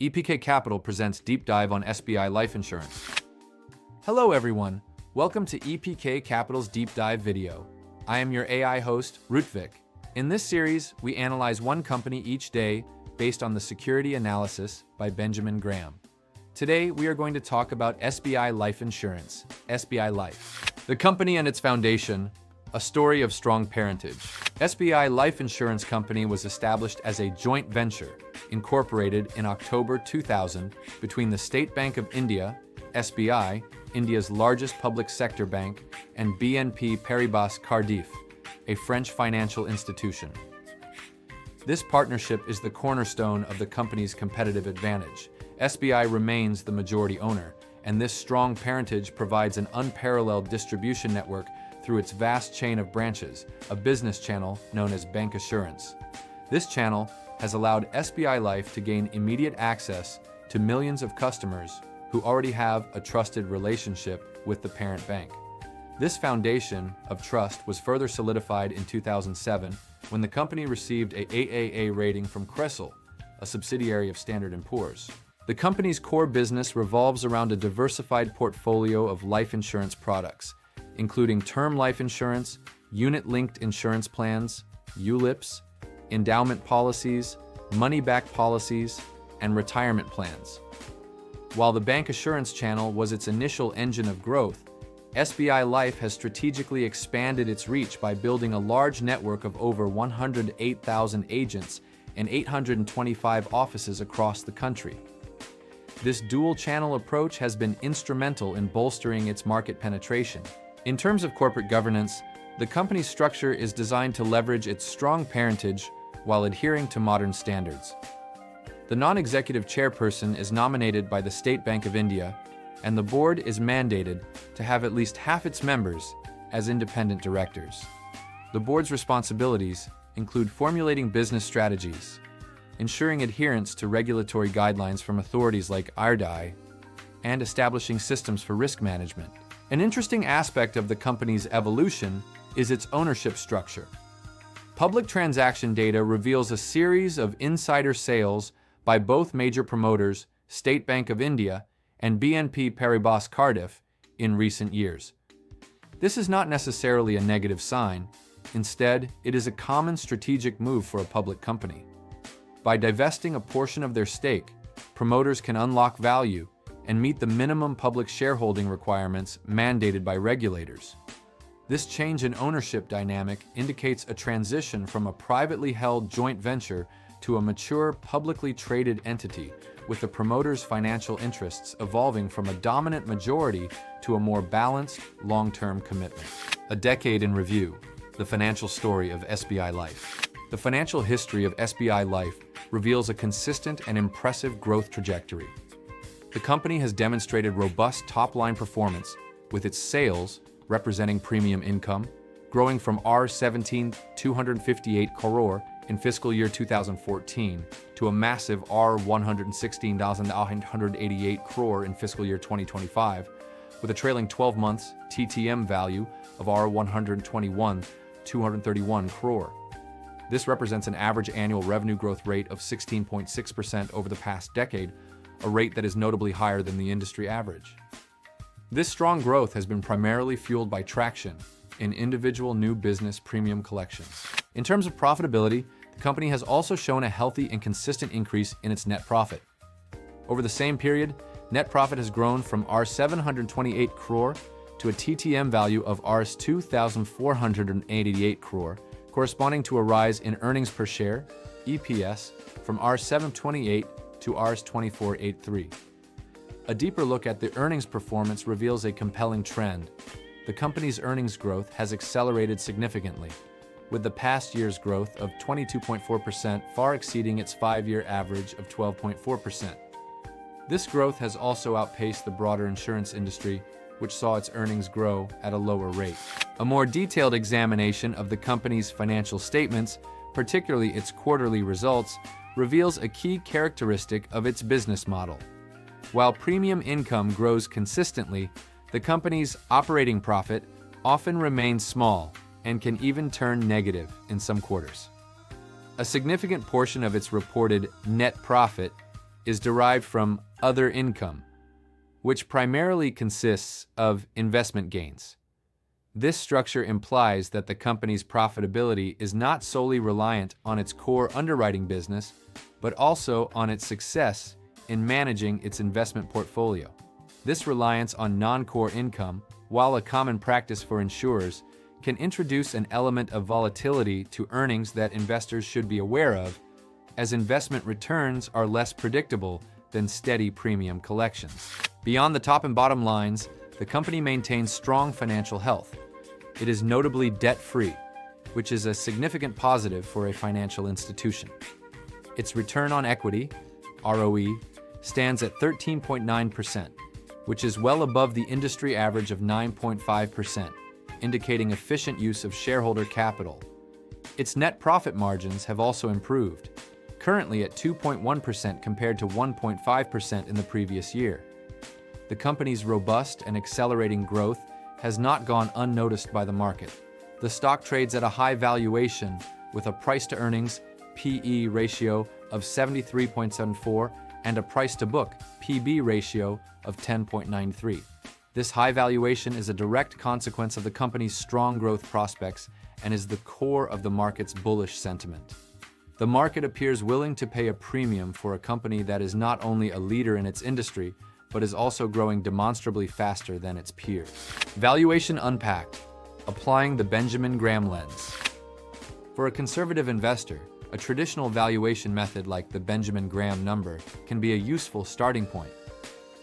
EPK Capital presents Deep Dive on SBI Life Insurance. Hello everyone, welcome to EPK Capital's Deep Dive video. I am your AI host, Rutvik. In this series, we analyze one company each day based on the Security Analysis by Benjamin Graham. Today, we are going to talk about SBI Life Insurance, SBI Life. The company and its foundation, a story of strong parentage. SBI Life Insurance Company was established as a joint venture, incorporated in October 2000 between the State Bank of India, SBI, India's largest public sector bank, and BNP Paribas Cardiff, a French financial institution. This partnership is the cornerstone of the company's competitive advantage. SBI remains the majority owner, and this strong parentage provides an unparalleled distribution network through its vast chain of branches, a business channel known as bancassurance. This channel has allowed SBI Life to gain immediate access to millions of customers who already have a trusted relationship with the parent bank. This foundation of trust was further solidified in 2007 when the company received a AAA rating from CRISIL, a subsidiary of Standard & Poor's. The company's core business revolves around a diversified portfolio of life insurance products, including term life insurance, unit-linked insurance plans, ULIPs, endowment policies, money-back policies, and retirement plans. While the bancassurance channel was its initial engine of growth, SBI Life has strategically expanded its reach by building a large network of over 108,000 agents and 825 offices across the country. This dual-channel approach has been instrumental in bolstering its market penetration. In terms of corporate governance, the company's structure is designed to leverage its strong parentage while adhering to modern standards. The non-executive chairperson is nominated by the State Bank of India, and the board is mandated to have at least half its members as independent directors. The board's responsibilities include formulating business strategies, ensuring adherence to regulatory guidelines from authorities like RBI, and establishing systems for risk management. An interesting aspect of the company's evolution is its ownership structure. Public transaction data reveals a series of insider sales by both major promoters, State Bank of India and BNP Paribas Cardiff, in recent years. This is not necessarily a negative sign. Instead, it is a common strategic move for a public company. By divesting a portion of their stake, promoters can unlock value and meet the minimum public shareholding requirements mandated by regulators. This change in ownership dynamic indicates a transition from a privately held joint venture to a mature, publicly traded entity, with the promoter's financial interests evolving from a dominant majority to a more balanced, long-term commitment. A decade in review, the financial story of SBI Life. The financial history of SBI Life reveals a consistent and impressive growth trajectory. The company has demonstrated robust top-line performance, with its sales, representing premium income, growing from R17,258 crore in fiscal year 2014 to a massive R116,988 crore in fiscal year 2025, with a trailing 12 months TTM value of R121,231 crore. This represents an average annual revenue growth rate of 16.6% over the past decade, a rate that is notably higher than the industry average. This strong growth has been primarily fueled by traction in individual new business premium collections. In terms of profitability, the company has also shown a healthy and consistent increase in its net profit. Over the same period, net profit has grown from R728 crore to a TTM value of Rs2,488 crore, corresponding to a rise in earnings per share, EPS, from R728 to Rs2483. A deeper look at the earnings performance reveals a compelling trend. The company's earnings growth has accelerated significantly, with the past year's growth of 22.4% far exceeding its 5-year average of 12.4%. This growth has also outpaced the broader insurance industry, which saw its earnings grow at a lower rate. A more detailed examination of the company's financial statements, particularly its quarterly results, reveals a key characteristic of its business model. While premium income grows consistently, the company's operating profit often remains small and can even turn negative in some quarters. A significant portion of its reported net profit is derived from other income, which primarily consists of investment gains. This structure implies that the company's profitability is not solely reliant on its core underwriting business, but also on its success in managing its investment portfolio. This reliance on non-core income, while a common practice for insurers, can introduce an element of volatility to earnings that investors should be aware of, as investment returns are less predictable than steady premium collections. Beyond the top and bottom lines, the company maintains strong financial health. It is notably debt-free, which is a significant positive for a financial institution. Its return on equity, ROE, stands at 13.9%, which is well above the industry average of 9.5%, indicating efficient use of shareholder capital. Its net profit margins have also improved, currently at 2.1% compared to 1.5% in the previous year. The company's robust and accelerating growth has not gone unnoticed by the market. The stock trades at a high valuation with a price-to-earnings (PE) ratio of 73.74 and a price-to-book (PB) ratio of 10.93. This high valuation is a direct consequence of the company's strong growth prospects and is the core of the market's bullish sentiment. The market appears willing to pay a premium for a company that is not only a leader in its industry, but is also growing demonstrably faster than its peers. Valuation unpacked, applying the Benjamin Graham lens. For a conservative investor, a traditional valuation method like the Benjamin Graham number can be a useful starting point.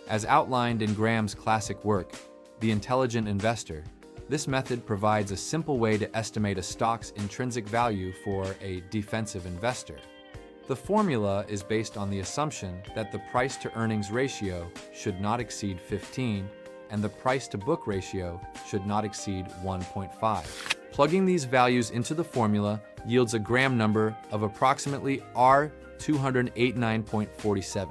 As outlined in Graham's classic work, The Intelligent Investor, this method provides a simple way to estimate a stock's intrinsic value for a defensive investor. The formula is based on the assumption that the price-to-earnings ratio should not exceed 15 and the price-to-book ratio should not exceed 1.5. Plugging these values into the formula yields a Graham number of approximately R289.47.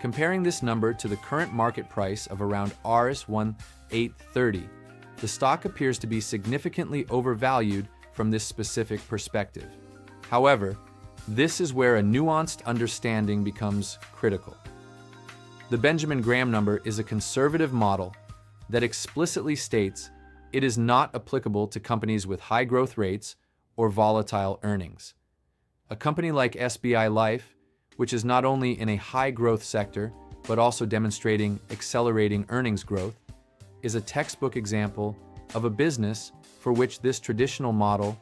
Comparing this number to the current market price of around Rs1830, the stock appears to be significantly overvalued from this specific perspective. However, this is where a nuanced understanding becomes critical. The Benjamin Graham number is a conservative model that explicitly states it is not applicable to companies with high growth rates or volatile earnings. A company like SBILIFE, which is not only in a high growth sector, but also demonstrating accelerating earnings growth, is a textbook example of a business for which this traditional model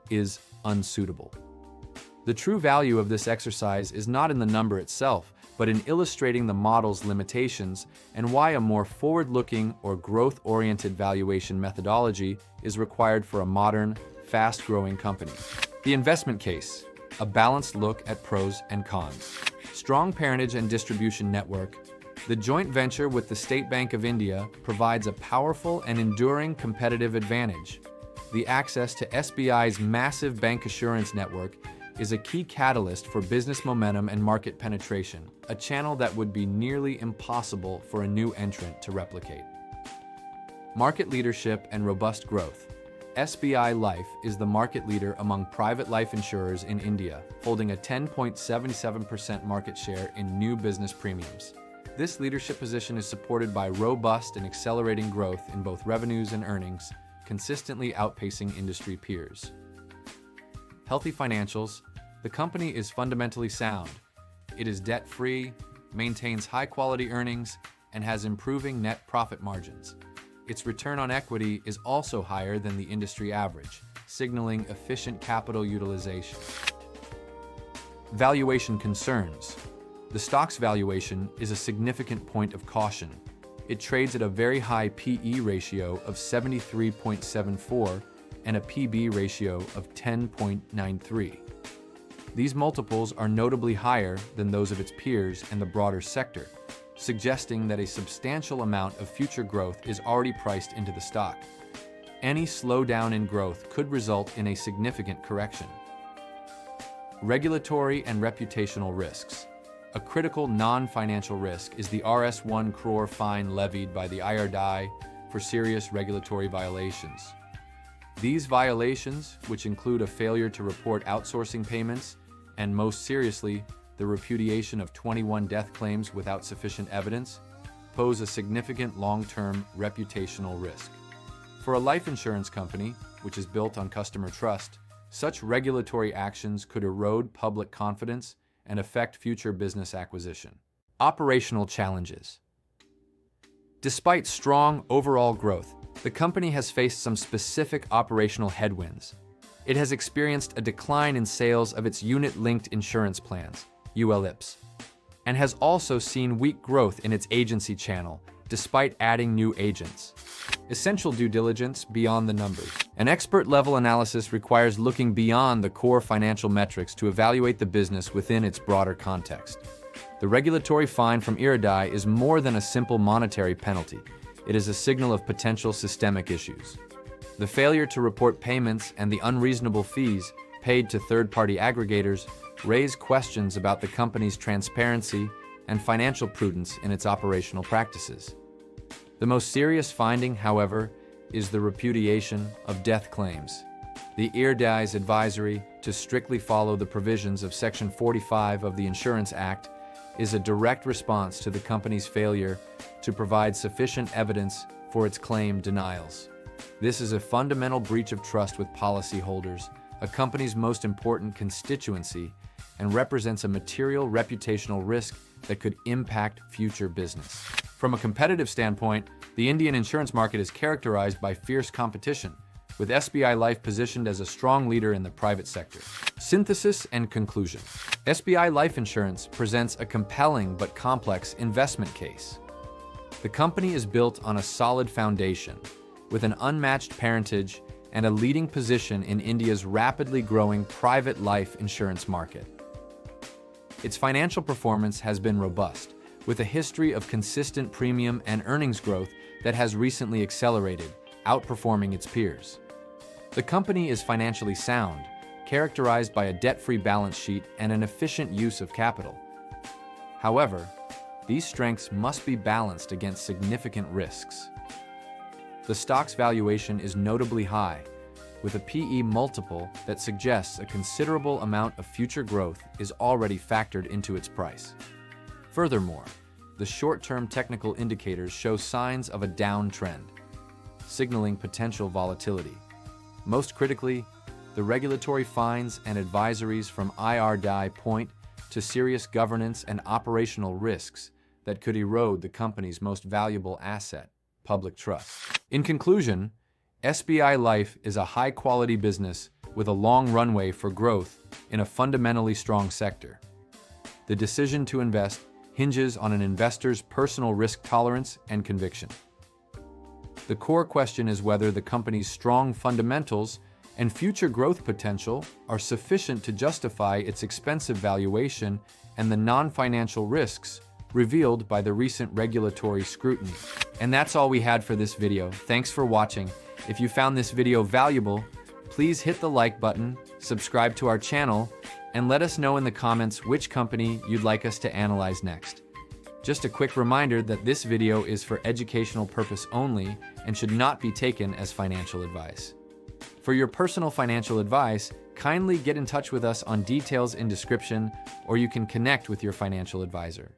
is unsuitable. The true value of this exercise is not in the number itself, but in illustrating the model's limitations and why a more forward-looking or growth-oriented valuation methodology is required for a modern, fast-growing company. The investment case, a balanced look at pros and cons. Strong parentage and distribution network. The joint venture with the State Bank of India provides a powerful and enduring competitive advantage. The access to SBI's massive bancassurance network is a key catalyst for business momentum and market penetration, a channel that would be nearly impossible for a new entrant to replicate. Market leadership and robust growth. SBI Life is the market leader among private life insurers in India, holding a 10.77% market share in new business premiums. This leadership position is supported by robust and accelerating growth in both revenues and earnings, consistently outpacing industry peers. Healthy financials. The company is fundamentally sound. It is debt-free, maintains high-quality earnings, and has improving net profit margins. Its return on equity is also higher than the industry average, signaling efficient capital utilization. Valuation concerns. The stock's valuation is a significant point of caution. It trades at a very high PE ratio of 73.74 and a PB ratio of 10.93. These multiples are notably higher than those of its peers and the broader sector, suggesting that a substantial amount of future growth is already priced into the stock. Any slowdown in growth could result in a significant correction. Regulatory and reputational risks. A critical non-financial risk is the Rs1 crore fine levied by the IRDAI for serious regulatory violations. These violations, which include a failure to report outsourcing payments, and most seriously, the repudiation of 21 death claims without sufficient evidence pose a significant long-term reputational risk. For a life insurance company, which is built on customer trust, such regulatory actions could erode public confidence and affect future business acquisition. Operational challenges. Despite strong overall growth, the company has faced some specific operational headwinds. It has experienced a decline in sales of its unit-linked insurance plans, ULIPs, and has also seen weak growth in its agency channel, despite adding new agents. Essential due diligence beyond the numbers. An expert-level analysis requires looking beyond the core financial metrics to evaluate the business within its broader context. The regulatory fine from IRDAI is more than a simple monetary penalty. It is a signal of potential systemic issues. The failure to report payments and the unreasonable fees paid to third-party aggregators raise questions about the company's transparency and financial prudence in its operational practices. The most serious finding, however, is the repudiation of death claims. The IRDAI's advisory to strictly follow the provisions of Section 45 of the Insurance Act is a direct response to the company's failure to provide sufficient evidence for its claim denials. This is a fundamental breach of trust with policyholders, a company's most important constituency, and represents a material reputational risk that could impact future business. From a competitive standpoint, the Indian insurance market is characterized by fierce competition, with SBI Life positioned as a strong leader in the private sector. Synthesis and conclusion. SBI Life Insurance presents a compelling but complex investment case. The company is built on a solid foundation, with an unmatched parentage and a leading position in India's rapidly growing private life insurance market. Its financial performance has been robust, with a history of consistent premium and earnings growth that has recently accelerated, outperforming its peers. The company is financially sound, characterized by a debt-free balance sheet and an efficient use of capital. However, these strengths must be balanced against significant risks. The stock's valuation is notably high, with a PE multiple that suggests a considerable amount of future growth is already factored into its price. Furthermore, the short-term technical indicators show signs of a downtrend, signaling potential volatility. Most critically, the regulatory fines and advisories from IRDAI point to serious governance and operational risks that could erode the company's most valuable asset, public trust. In conclusion, SBI Life is a high-quality business with a long runway for growth in a fundamentally strong sector. The decision to invest hinges on an investor's personal risk tolerance and conviction. The core question is whether the company's strong fundamentals and future growth potential are sufficient to justify its expensive valuation and the non-financial risks revealed by the recent regulatory scrutiny. And that's all we had for this video. Thanks for watching. If you found this video valuable, please hit the like button, subscribe to our channel, and let us know in the comments which company you'd like us to analyze next. Just a quick reminder that this video is for educational purpose only and should not be taken as financial advice. For your personal financial advice, kindly get in touch with us on details in description, or you can connect with your financial advisor.